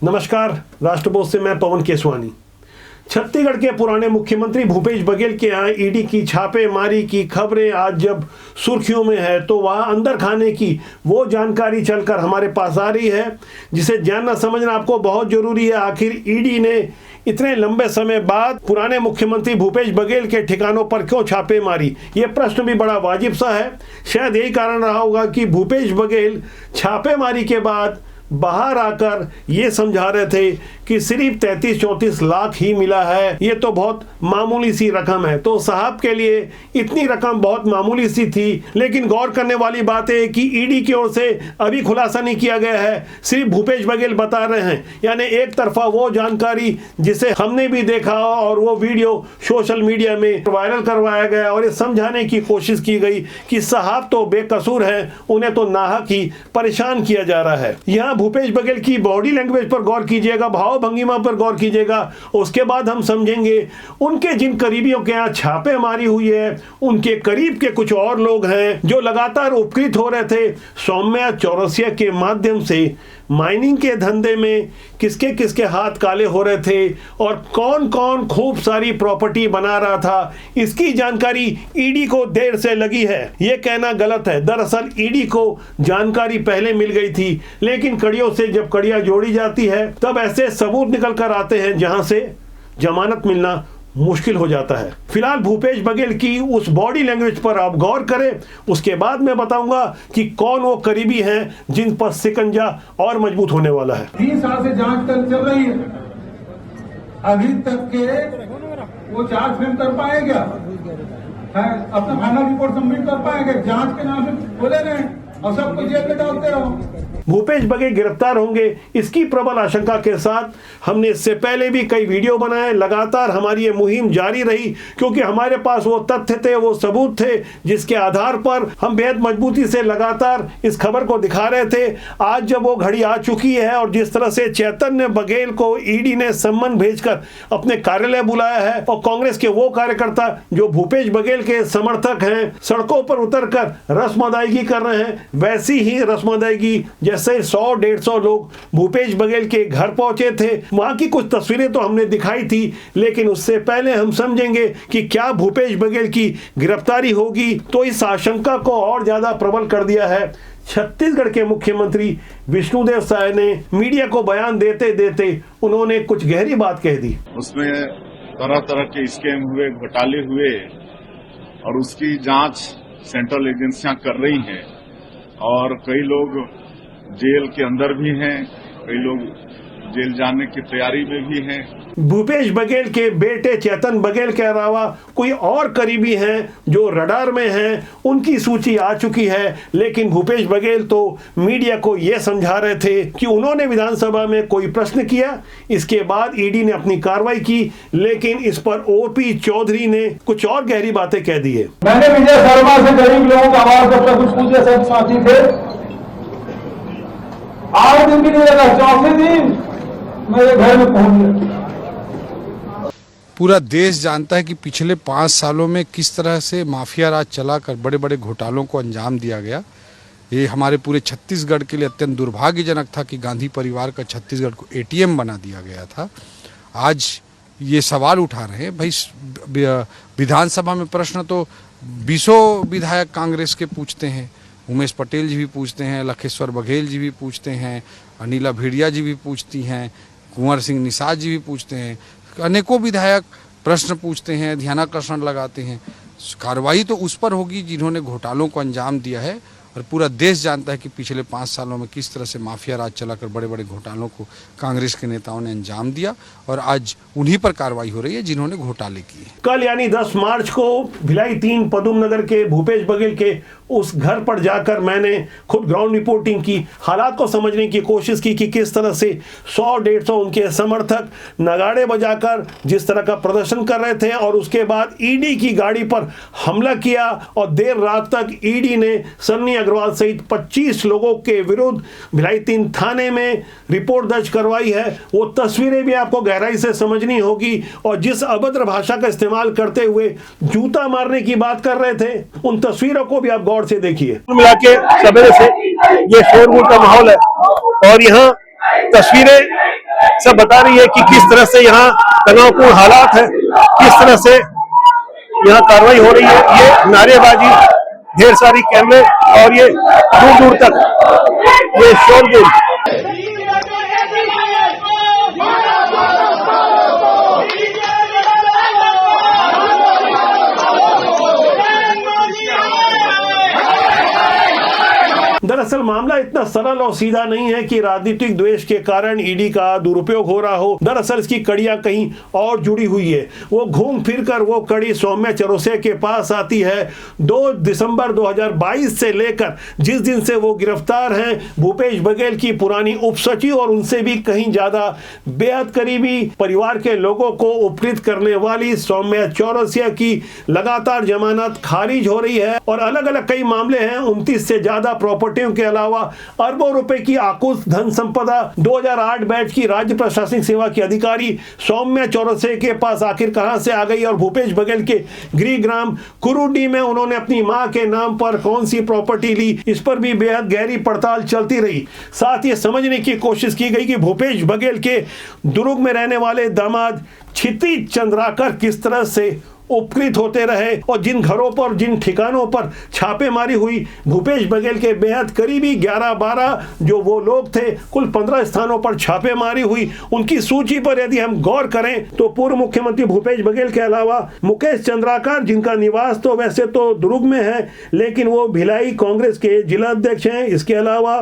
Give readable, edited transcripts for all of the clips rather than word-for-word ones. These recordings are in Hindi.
नमस्कार, राष्ट्रबोध से मैं पवन केसवानी। छत्तीसगढ़ के पुराने मुख्यमंत्री भूपेश बघेल के यहाँ ईडी की छापेमारी की खबरें आज जब सुर्खियों में है तो वहाँ अंदर खाने की वो जानकारी चलकर हमारे पास आ रही है जिसे जानना समझना आपको बहुत जरूरी है। आखिर ईडी ने इतने लंबे समय बाद पुराने मुख्यमंत्री भूपेश बघेल के ठिकानों पर क्यों छापे मारी, ये प्रश्न भी बड़ा वाजिब सा है। शायद यही कारण रहा होगा कि भूपेश बघेल छापेमारी के बाद बाहर आकर ये समझा रहे थे कि सिर्फ 33-34 लाख ही मिला है, ये तो बहुत मामूली सी रकम है। तो साहब के लिए इतनी रकम बहुत मामूली सी थी, लेकिन गौर करने वाली बात है कि ईडी की ओर से अभी खुलासा नहीं किया गया है, सिर्फ भूपेश बघेल बता रहे हैं। यानी एक तरफा वो जानकारी जिसे हमने भी देखा और वो वीडियो सोशल मीडिया में वायरल करवाया गया और ये समझाने की कोशिश की गई कि साहब तो बेकसूर है, उन्हें तो नाहक ही परेशान किया जा रहा है। यहाँ भूपेश बघेल की बॉडी लैंग्वेज पर गौर कीजिएगा, भाव भंगिमा पर गौर कीजिएगा, उसके बाद हम समझेंगे उनके जिन करीबियों के यहाँ छापेमारी हुई है, उनके करीब के कुछ और लोग हैं जो लगातार उपकृत हो रहे थे सौम्या चौरसिया के माध्यम से। माइनिंग के धंधे में किसके किसके हाथ काले हो रहे थे और कौन कौन खूब सारी प्रॉपर्टी बना रहा था, इसकी जानकारी ईडी को देर से लगी है, ये कहना गलत है। दरअसल ईडी को जानकारी पहले मिल गई थी, लेकिन कड़ियों से जब कड़ियां जोड़ी जाती है तब ऐसे सबूत निकल कर आते हैं जहां से जमानत मिलना मुश्किल हो जाता है। फिलहाल भूपेश बघेल की उस बॉडी लैंग्वेज पर आप गौर करें, उसके बाद मैं बताऊंगा कि कौन वो करीबी हैं जिन पर शिकंजा और मजबूत होने वाला है। 3 साल से जांच चल रही है, अभी तक के वो चार्ज फ्रेम कर पाए क्या है? अपना फाइनल रिपोर्ट सबमिट कर पाएंगे? जांच के नाम से बोले रहे और सबको जेल में डालते रहो। भूपेश बघेल गिरफ्तार होंगे इसकी प्रबल आशंका के साथ हमने इससे पहले भी कई वीडियो बनाए। लगातार हमारी ये मुहिम जारी रही क्योंकि हमारे पास वो तथ्य थे, वो सबूत थे जिसके आधार पर हम बेहद मजबूती से लगातार इस खबर को दिखा रहे थे। आज जब वो घड़ी आ चुकी है और जिस तरह से चैतन्य बघेल को ईडी ने सम्मन भेजकर अपने कार्यालय बुलाया है और कांग्रेस के वो कार्यकर्ता जो भूपेश बघेल के समर्थक हैं सड़कों पर उतरकर रस्म अदायगी कर रहे हैं, वैसी ही रस्म अदायगी जैसे 100-150 लोग भूपेश बघेल के घर पहुंचे थे। वहां की कुछ तस्वीरें तो हमने दिखाई थी, लेकिन उससे पहले हम समझेंगे कि क्या भूपेश बघेल की गिरफ्तारी होगी तो इस आशंका को और ज्यादा प्रबल कर दिया है। छत्तीसगढ़ के मुख्यमंत्री विष्णुदेव साय ने मीडिया को बयान देते देते उन्होंने कुछ गहरी बात कह दी। उसमें तरह तरह के स्कैम हुए, घोटाले हुए और उसकी जांच सेंट्रल एजेंसियां कर रही हैं और कई लोग जेल के अंदर भी हैं, कई लोग जेल जाने की तैयारी में भी हैं। भूपेश बघेल के बेटे चेतन बघेल के अलावा कोई और करीबी हैं जो रडार में हैं, उनकी सूची आ चुकी है। लेकिन भूपेश बघेल तो मीडिया को यह समझा रहे थे कि उन्होंने विधानसभा में कोई प्रश्न किया, इसके बाद ईडी ने अपनी कार्रवाई की, लेकिन इस पर ओपी चौधरी ने कुछ और गहरी बातें कह दी है। मैंने विजय शर्मा से गरीब लोगों का आवाज जब तक कुछ पूछे सब साथी थे, 8 दिन भी नहीं लगा, 4वें दिन मेरे घर में पहुंच गया। पूरा देश जानता है कि पिछले 5 सालों में किस तरह से माफिया राज चलाकर बड़े बड़े घोटालों को अंजाम दिया गया। ये हमारे पूरे छत्तीसगढ़ के लिए अत्यंत दुर्भाग्यजनक था कि गांधी परिवार का छत्तीसगढ़ को एटीएम बना दिया गया था। आज ये सवाल उठा रहे हैं, भाई विधानसभा में प्रश्न तो 20 विधायक कांग्रेस के पूछते हैं, उमेश पटेल जी भी पूछते हैं, लखेश्वर बघेल जी भी पूछते हैं, अनिला भेड़िया जी भी पूछती हैं, कुंवर सिंह निषाद जी भी पूछते हैं, अनेकों विधायक प्रश्न पूछते हैं, ध्यानाकर्षण लगाते हैं। कार्रवाई तो उस पर होगी जिन्होंने घोटालों को अंजाम दिया है और पूरा देश जानता है कि पिछले 5 सालों में किस तरह से माफिया राज चलाकर बड़े बड़े घोटालों को कांग्रेस के नेताओं ने अंजाम दिया और आज उन्हीं पर कार्रवाई हो रही है जिन्होंने घोटाले किए। कल यानी 10 मार्च को भिलाई 3 पदम नगर के भूपेश बघेल के उस घर पर जाकर मैंने खुद ग्राउंड रिपोर्टिंग की, हालात को समझने की कोशिश की कि किस तरह से 100-150 उनके समर्थक नगाड़े बजाकर जिस तरह का प्रदर्शन कर रहे थे और उसके बाद ईडी की गाड़ी पर हमला किया और देर रात तक ईडी ने सन्नी अग्रवाल सहित 25 लोगों के विरुद्ध भिलाई 3 थाने में रिपोर्ट दर्ज करवाई है। वो तस्वीरें भी आपको गहराई से समझनी होगी और जिस अभद्र भाषा का इस्तेमाल करते हुए जूता मारने की बात कर रहे थे, उन तस्वीरों को भी आप गौर से देखिए। मिला के सवेरे से ये शोरगुल का माहौल है और यहाँ तस्वीरें सब बता रही है कि किस तरह से यहाँ तनावपूर्ण हालात है, किस तरह से यहाँ कार्रवाई हो रही है। ये नारेबाजी, ढेर सारी कैमरे और ये दूर दूर तक ये शोरगुल। दरअसल मामला इतना सरल और सीधा नहीं है कि राजनीतिक द्वेष के कारण ईडी का दुरुपयोग हो रहा हो। दरअसल इसकी कड़ियां कहीं और जुड़ी हुई है। वो घूम फिर कर वो कड़ी सौम्या चौरसिया के पास आती है 2 दिसंबर 2022 से लेकर जिस दिन से वो गिरफ्तार हैं भूपेश बघेल की पुरानी उपसचिव और उनसे भी कहीं ज्यादा बेहद करीबी परिवार के लोगों को उपकृत करने वाली सौम्या चौरसिया की लगातार जमानत खारिज हो रही है और अलग अलग कई मामले हैं। 29 से ज्यादा प्रॉपर्टी के अलावा अरबों रुपए की आकुल धन संपदा 2008 बैच की राज्य प्रशासनिक सेवा की अधिकारी सौम्या चौरसिया के पास आखिर कहां से आ गई और भूपेश बघेल के गृह ग्राम कुरुडी में उन्होंने अपनी मां के नाम पर कौन सी प्रॉपर्टी ली, इस पर भी बेहद गहरी पड़ताल चलती रही। साथ ही समझने की कोशिश की गई कि भूपेश बघेल के दुर्ग में रहने वाले दामाद क्षितिज चंद्राकर किस तरह से उपकृत होते रहे और जिन घरों पर जिन ठिकानों पर छापेमारी हुई भूपेश बघेल के बेहद करीबी 11-12 जो वो लोग थे, कुल 15 स्थानों पर छापेमारी हुई। उनकी सूची पर यदि हम गौर करें तो पूर्व मुख्यमंत्री भूपेश बघेल के अलावा मुकेश चंद्राकर, जिनका निवास तो वैसे तो दुर्ग में है लेकिन वो भिलाई कांग्रेस के जिला अध्यक्ष हैं। इसके अलावा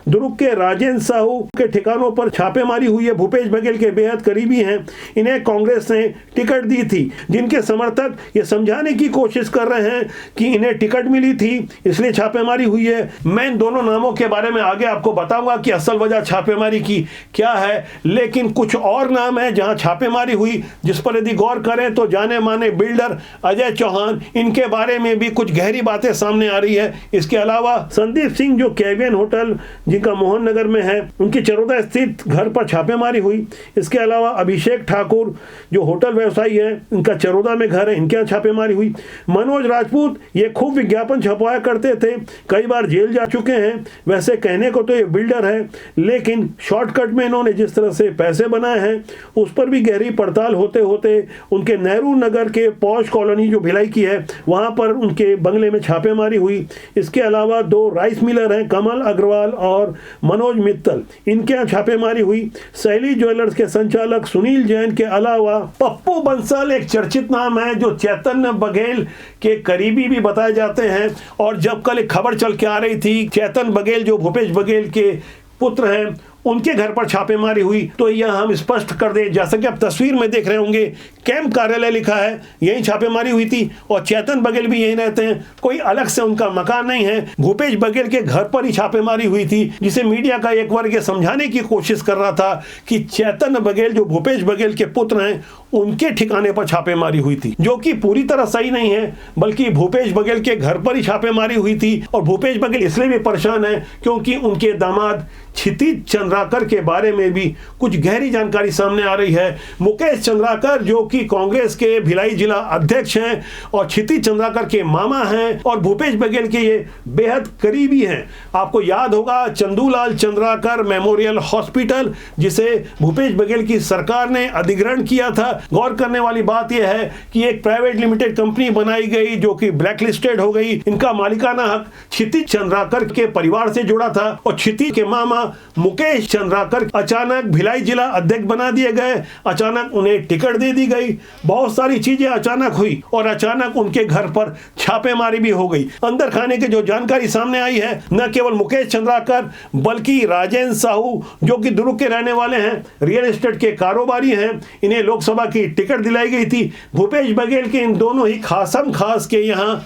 दुर्ग के राजेंद्र साहू के ठिकानों पर छापेमारी हुई है। भूपेश बघेल के बेहद करीबी हैं, इन्हें कांग्रेस ने टिकट दी थी, जिनके समर्थक ये समझाने की कोशिश कर रहे हैं कि इन्हें टिकट मिली थी इसलिए छापेमारी हुई है। मैं इन दोनों नामों के बारे में आगे आपको बताऊंगा कि असल वजह छापेमारी की क्या है, लेकिन कुछ और नाम है जहां छापेमारी हुई जिस पर यदि गौर करें तो जाने माने बिल्डर अजय चौहान, इनके बारे में भी कुछ गहरी बातें सामने आ रही है। इसके अलावा संदीप सिंह जो कैवियन होटल जिनका मोहन नगर में है, उनकी चरोदा स्थित घर पर छापेमारी हुई। इसके अलावा अभिषेक ठाकुर जो होटल व्यवसायी है, इनका चरोदा में घर है, इनके यहाँ छापेमारी हुई। मनोज राजपूत ये खूब विज्ञापन छपवाया करते थे, कई बार जेल जा चुके हैं। वैसे कहने को तो ये बिल्डर है लेकिन शॉर्टकट में इन्होंने जिस तरह से पैसे बनाए हैं उस पर भी गहरी पड़ताल होते होते उनके नेहरू नगर के पॉश कॉलोनी जो भिलाई की है वहां पर उनके बंगले में छापेमारी हुई। इसके अलावा 2 राइस मिलर हैं, कमल अग्रवाल और मनोज मित्तल, इनके यहाँ छापेमारी हुई। शैली ज्वेलर्स के संचालक सुनील जैन के अलावा पप्पू बंसल एक चर्चित नाम है जो चैतन्य बघेल के करीबी भी बताए जाते हैं। और जब कल एक खबर चल के आ रही थी चैतन्य बघेल जो भूपेश बघेल के पुत्र हैं उनके घर पर छापेमारी हुई, तो यह हम स्पष्ट कर दें, जैसा कि आप तस्वीर में देख रहे होंगे कैंप कार्यालय लिखा है, यही छापेमारी हुई थी और चैतन्य बघेल भी यहीं रहते हैं, कोई अलग से उनका मकान नहीं है। भूपेश बघेल के घर पर ही छापेमारी हुई थी, जिसे मीडिया का एक वर्ग ये समझाने की कोशिश कर रहा था कि चैतन्य बघेल जो भूपेश बघेल के पुत्र हैं उनके ठिकाने पर छापेमारी हुई थी, जो कि पूरी तरह सही नहीं है, बल्कि भूपेश बघेल के घर पर ही छापेमारी हुई थी। और भूपेश बघेल इसलिए भी परेशान है क्योंकि उनके दामाद क्षितिज चंद्राकर के बारे में भी कुछ गहरी जानकारी सामने आ रही है। मुकेश चंद्राकर जो कि कांग्रेस के भिलाई जिला अध्यक्ष हैं और क्षितिज चंद्राकर के मामा हैं और भूपेश बघेल के ये बेहद करीबी हैं। आपको याद होगा चंदूलाल चंद्राकर मेमोरियल हॉस्पिटल जिसे भूपेश बघेल की सरकार ने अधिग्रहण किया था। गौर करने वाली बात यह है कि एक प्राइवेट लिमिटेड कंपनी बनाई गई जो कि ब्लैक लिस्टेड हो गई। इनका मालिकाना हक क्षितिज चंद्राकर के परिवार से जुड़ा था और क्षितिज के मामा मुकेश चंद्राकर अचानक भिलाई जिला अध्यक्ष बना दिए गए, अचानक उन्हें टिकट दे दी गई, बहुत सारी चीजें अचानक हुई और अचानक उनके घर पर छापेमारी भी हो गई। अंदर खाने की जो जानकारी सामने आई है, न केवल मुकेश चंद्राकर बल्कि राजेंद्र साहू जो कि दुर्ग के रहने वाले हैं, रियल एस्टेट के कारोबारी हैं, इन्हें लोकसभा की टिकट दिलाई गई थी। भूपेश बघेल के इन दोनों ही खासम खास के यहाँ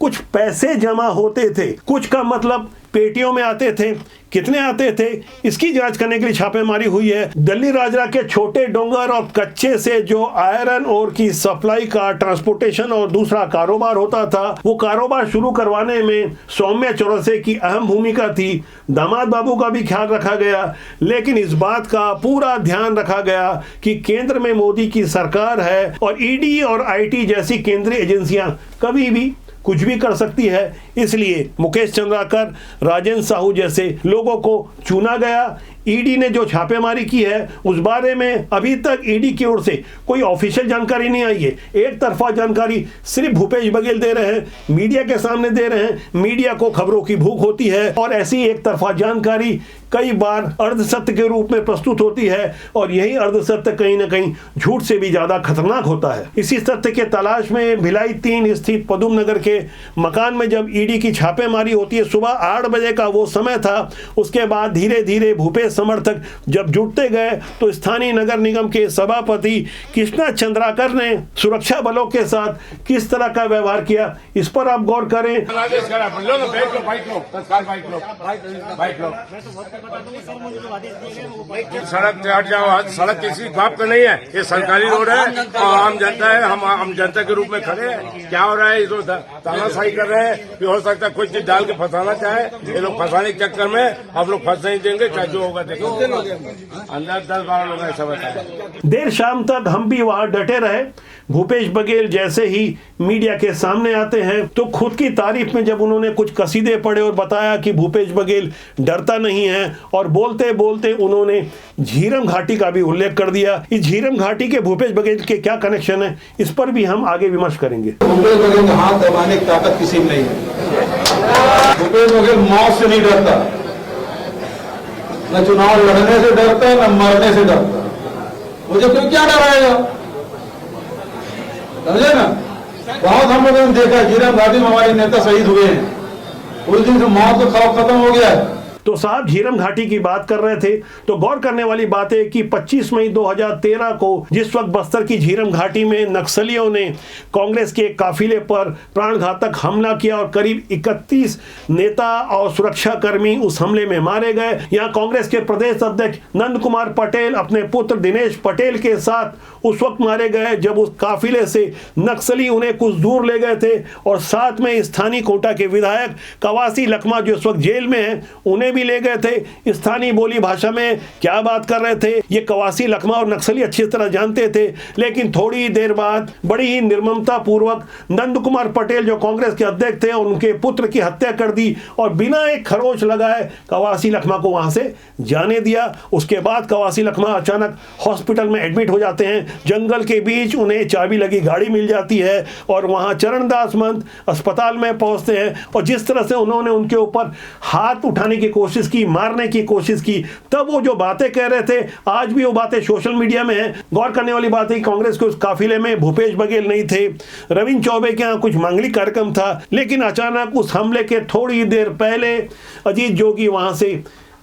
कुछ पैसे जमा होते थे, कुछ का मतलब पेटियों में आते थे, कितने आते थे इसकी जांच करने के लिए छापेमारी हुई है। दिल्ली राजरा के छोटे डोंगर और कच्चे से जो आयरन ओर की सप्लाई का ट्रांसपोर्टेशन और दूसरा कारोबार होता था, वो कारोबार शुरू करवाने में सौम्या चौरसिया की अहम भूमिका थी। दामाद बाबू का भी ख्याल रखा गया, लेकिन इस बात का पूरा ध्यान रखा गया कि केंद्र में मोदी की सरकार है और ईडी और आईटी जैसी केंद्रीय एजेंसियां कभी भी कुछ भी कर सकती है, इसलिए मुकेश चंद्राकर, राजेंद्र साहू जैसे लोगों को चुना गया। ईडी ने जो छापेमारी की है उस बारे में अभी तक ईडी की ओर से कोई ऑफिशियल जानकारी नहीं आई है। एक तरफा जानकारी सिर्फ भूपेश बघेल दे रहे हैं, मीडिया के सामने दे रहे हैं। मीडिया को खबरों की भूख होती है और ऐसी एक तरफा जानकारी कई बार अर्धसत्य के रूप में प्रस्तुत होती है और यही अर्धसत्य कहीं ना कहीं झूठ से भी ज्यादा खतरनाक होता है। इसी सत्य के तलाश में भिलाई 3 स्थित पदुम नगर के मकान में जब ईडी की छापेमारी होती है, सुबह 8 बजे का वो समय था। उसके बाद धीरे धीरे भूपेश समर्थक जब जुटते गए तो स्थानीय नगर निगम के सभापति कृष्णा चंद्राकर ने सुरक्षा बलों के साथ किस तरह का व्यवहार किया, इस पर आप गौर करें। सड़क से हट जाओ, सड़क किसी बाप का नहीं है, ये सरकारी रोड है और आम जनता है। हम आम जनता के रूप में खड़े हैं। क्या हो रहा है, ये तो तानाशाही कर रहे हैं कि हो सकता है कुछ चीज डाल के फंसाना चाहे। ये लोग फंसाने के चक्कर में हम लोग फंस नहीं देंगे, चाहे जो होगा देखो। अंदर 10-12 लोग ऐसा बताया। देर शाम तक हम भी वहां डटे रहे। भूपेश बघेल जैसे ही मीडिया के सामने आते हैं तो खुद की तारीफ में जब उन्होंने कुछ कसीदे पढ़े और बताया कि भूपेश बघेल डरता नहीं है, और बोलते बोलते उन्होंने झीरम घाटी का भी उल्लेख कर दिया। इस झीरम घाटी के भूपेश बघेल के क्या कनेक्शन है, इस पर भी हम आगे विमर्श करेंगे। भूपेश बघेल का हाथ दबाने की ताकत किसी में नहीं है। भूपेश बघेल मौत से नहीं डरता, न चुनाव लड़ने से डरता, न मरने से डरता। मुझे क्यों क्या डराएगा, समझे ना। बहुत हम लोगों ने देखा झीरम घाटी में हमारे नेता शहीद हुए हैं, उस दिन से मौत का खौफ खत्म हो गया है। तो साहब झीरम घाटी की बात कर रहे थे तो गौर करने वाली बात है कि 25 मई 2013 को जिस वक्त बस्तर की झीरम घाटी में नक्सलियों ने कांग्रेस के काफिले पर प्राणघातक हमला किया और करीब 31 नेता और सुरक्षा कर्मी उस हमले में मारे गए। यहाँ कांग्रेस के प्रदेश अध्यक्ष नंद कुमार पटेल अपने पुत्र दिनेश पटेल के साथ उस वक्त मारे गए जब उस काफिले से नक्सली उन्हें कुछ दूर ले गए थे। और साथ में स्थानीय कोटा के विधायक कवासी लखमा जो इस वक्त जेल में है, उन्हें भी ले गए थे। स्थानीय बोली भाषा में क्या बात कर रहे थे ये कवासी लखमा और नक्सली अच्छी तरह जानते थे। लेकिन थोड़ी देर बाद बड़ी ही निर्ममता पूर्वक नंद कुमार पटेल जो कांग्रेस के अध्यक्ष थे उनके पुत्र की हत्या कर दी और बिना एक खरोच लगाए कवासी लखमा को वहां से जाने दिया। उसके बाद कवासी लखमा अचानक हॉस्पिटल में एडमिट हो जाते हैं। जंगल के बीच उन्हें चाबी लगी गाड़ी मिल जाती है और वहां चरणदास मंत अस्पताल में पहुंचते हैं। और जिस तरह से उन्होंने उनके ऊपर हाथ उठाने की कोशिश की, मारने की कोशिश की, तब वो जो बातें कह रहे थे आज भी वो बातें सोशल मीडिया में है। गौर करने वाली बात है कांग्रेस के उस काफिले में भूपेश बघेल नहीं थे, रविंद्र चौबे के यहाँ कुछ मांगलिक कार्यक्रम था। लेकिन अचानक उस हमले के थोड़ी देर पहले अजीत जोगी वहां से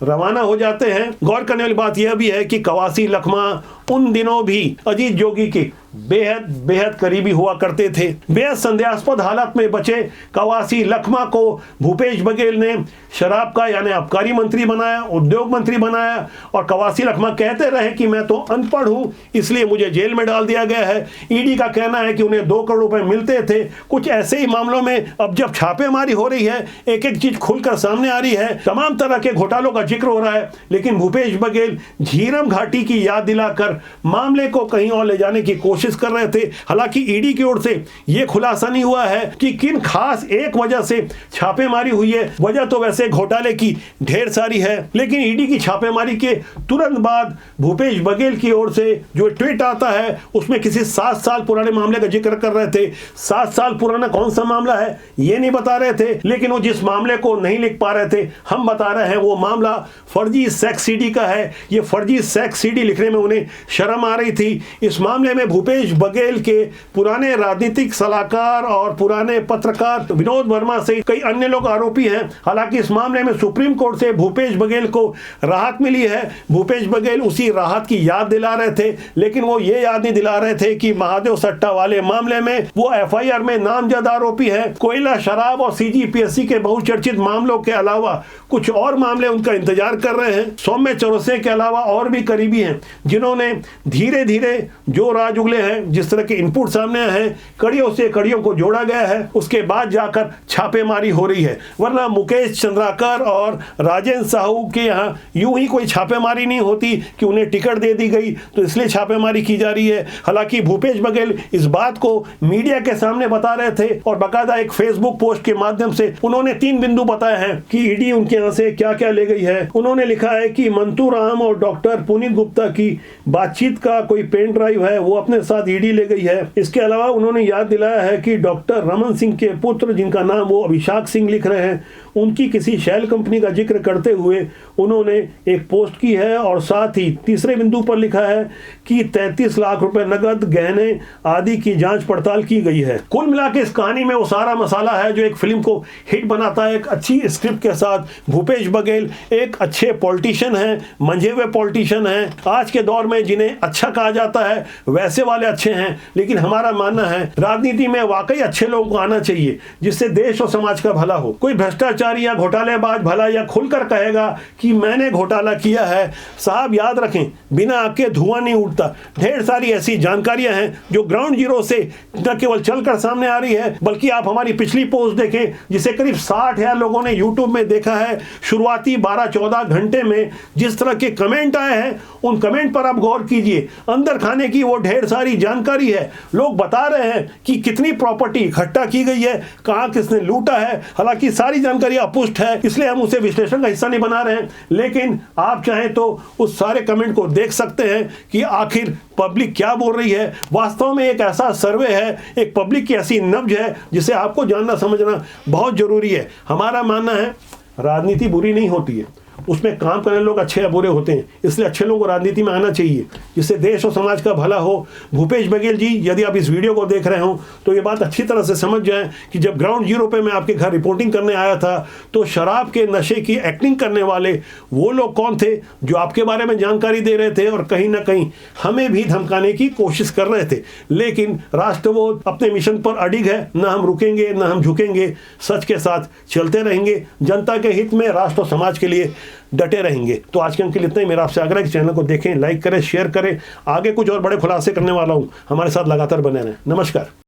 रवाना हो जाते हैं। गौर करने वाली बात यह भी है कि कवासी लखमा उन दिनों भी अजीत जोगी के बेहद बेहद करीबी हुआ करते थे। बेहद संदेहास्पद हालत में बचे कवासी लखमा को भूपेश बघेल ने शराब का यानी आबकारी मंत्री बनाया, उद्योग मंत्री बनाया। और कवासी लखमा कहते रहे कि मैं तो अनपढ़ हूं इसलिए मुझे जेल में डाल दिया गया है। ईडी का कहना है कि उन्हें 2 करोड़ रुपए मिलते थे। कुछ ऐसे ही मामलों में अब जब छापेमारी हो रही है, एक एक चीज खुलकर सामने आ रही है, तमाम तरह के घोटालों का जिक्र हो रहा है। लेकिन भूपेश बघेल झीरम घाटी की याद दिलाकर मामले को कहीं और ले जाने की कोशिश कर रहे थे। हालांकि ईडी की ओर से यह खुलासा नहीं हुआ है कि किन खास एक वजह से छापेमारी हुई है। वजह तो वैसे घोटाले की ढेर सारी है, लेकिन ईडी की छापेमारी के तुरंत बाद भूपेश बघेल की ओर से जो ट्वीट आता है उसमें किसी 7 साल पुराने मामले का जिक्र कर रहे थे। 7 साल पुराना कौन सा मामला है ये नहीं बता रहे थे, लेकिन वो जिस मामले को नहीं लिख पा रहे थे हम बता रहे हैं वो मामला फर्जी सेक्स सीडी का है। ये फर्जी सेक्स सीडी लिखने में उन्हें शर्म आ रही थी। इस मामले में भूपेश बघेल के पुराने राजनीतिक सलाहकार और पुराने पत्रकार विनोद वर्मा से कई अन्य लोग आरोपी हैं। हालांकि इस मामले में सुप्रीम कोर्ट से भूपेश बघेल को राहत मिली है। भूपेश बघेल उसी राहत की याद दिला रहे थे, लेकिन वो ये याद नहीं दिला रहे थे कि महादेव सट्टा वाले मामले में वो एफआईआर में नामजद आरोपी है। कोयला, शराब और सीजीपीएससी के बहुचर्चित मामलों के अलावा कुछ और मामले उनका इंतजार कर रहे हैं। सौम्य चौरसिया के अलावा और भी करीबी हैं जिन्होंने में धीरे धीरे जो राज उगले हैं, जिस तरह के इनपुट सामने आए हैं, कड़ियों से कड़ियों को जोड़ा गया है, उसके बाद जाकर छापेमारी हो रही है। वरना मुकेश चंद्राकर और राजेंद्र साहू के यहाँ यूं ही कोई छापेमारी नहीं होती कि उन्हें टिकट दे दी गई तो इसलिए छापेमारी की जा रही है। हालांकि भूपेश बघेल इस बात को मीडिया के सामने बता रहे थे और बाकायदा एक फेसबुक पोस्ट के माध्यम से उन्होंने 3 बिंदु बताए हैं कि ईडी उनके यहाँ से क्या क्या ले गई है। उन्होंने लिखा है कि मंतू राम और डॉक्टर पुनीत गुप्ता की बातचीत का कोई पेन ड्राइव है, वो अपने साथ ईडी ले गई है। इसके अलावा उन्होंने याद दिलाया है कि डॉक्टर रमन सिंह के पुत्र, जिनका नाम वो अभिषेक सिंह लिख रहे हैं, उनकी किसी शैल कंपनी का जिक्र करते हुए उन्होंने एक पोस्ट की है और साथ ही तीसरे बिंदु पर लिखा है कि 33 लाख रुपए नगद, गहने आदि की जांच पड़ताल की गई है। कुल मिला के इस कहानी में वो सारा मसाला है जो एक फिल्म को हिट बनाता है। एक अच्छी स्क्रिप्ट के साथ भूपेश बघेल एक अच्छे पॉलिटिशियन हैं, मंझे हुए पॉलिटिशियन हैं। आज के दौर में जिन्हें अच्छा कहा जाता है वैसे वाले अच्छे हैं, लेकिन हमारा मानना है राजनीति में वाकई अच्छे लोगों को आना चाहिए जिससे देश और समाज का भला हो। कोई भ्रष्टाचारी या घोटालेबाज भला या खुलकर कहेगा कि मैंने घोटाला किया है, साहब याद रखें, बिना आग के धुआं नहीं उठता। ढेर सारी ऐसी जानकारियां हैं जो ग्राउंड जीरो से न केवल चलकर सामने आ रही है, बल्कि आप हमारी पिछली पोस्ट देखें जिसे करीब 60,000 लोगों ने यूट्यूब में देखा है। शुरुआती 12-14 घंटे में जिस तरह के कमेंट आए हैं, उन कमेंट पर आप गौर कीजिए। अंदर खाने की वो ढेर सारी जानकारी है। लोग बता रहे हैं कि कितनी प्रॉपर्टी इकट्ठा की गई है, कहां किसने लूटा है। हालांकि सारी जानकारी अपुष्ट है, इसलिए हम उसे विश्लेषण का हिस्सा नहीं बना रहे हैं, लेकिन आप चाहें तो उस सारे कमेंट को देख सकते हैं कि आखिर पब्लिक क्या बोल रही है। वास्तव में एक ऐसा सर्वे है, एक पब्लिक की ऐसी नब्ज है जिसे आपको जानना समझना बहुत जरूरी है। हमारा मानना है राजनीति बुरी नहीं होती है, उसमें काम करने लोग अच्छे या बुरे होते हैं, इसलिए अच्छे लोगों को राजनीति में आना चाहिए जिससे देश और समाज का भला हो। भूपेश बघेल जी, यदि आप इस वीडियो को देख रहे हो तो ये बात अच्छी तरह से समझ जाएं कि जब ग्राउंड जीरो पे मैं आपके घर रिपोर्टिंग करने आया था तो शराब के नशे की एक्टिंग करने वाले वो लोग कौन थे जो आपके बारे में जानकारी दे रहे थे और कहीं ना कहीं हमें भी धमकाने की कोशिश कर रहे थे। लेकिन राष्ट्रबोध अपने मिशन पर अडिग है, ना हम रुकेंगे ना हम झुकेंगे, सच के साथ चलते रहेंगे, जनता के हित में, राष्ट्र और समाज के लिए डटे रहेंगे। तो आज के अंक के लिए इतना ही। मेरा आपसे आग्रह है कि चैनल को देखें, लाइक करें, शेयर करें। आगे कुछ और बड़े खुलासे करने वाला हूं, हमारे साथ लगातार बने रहें। नमस्कार।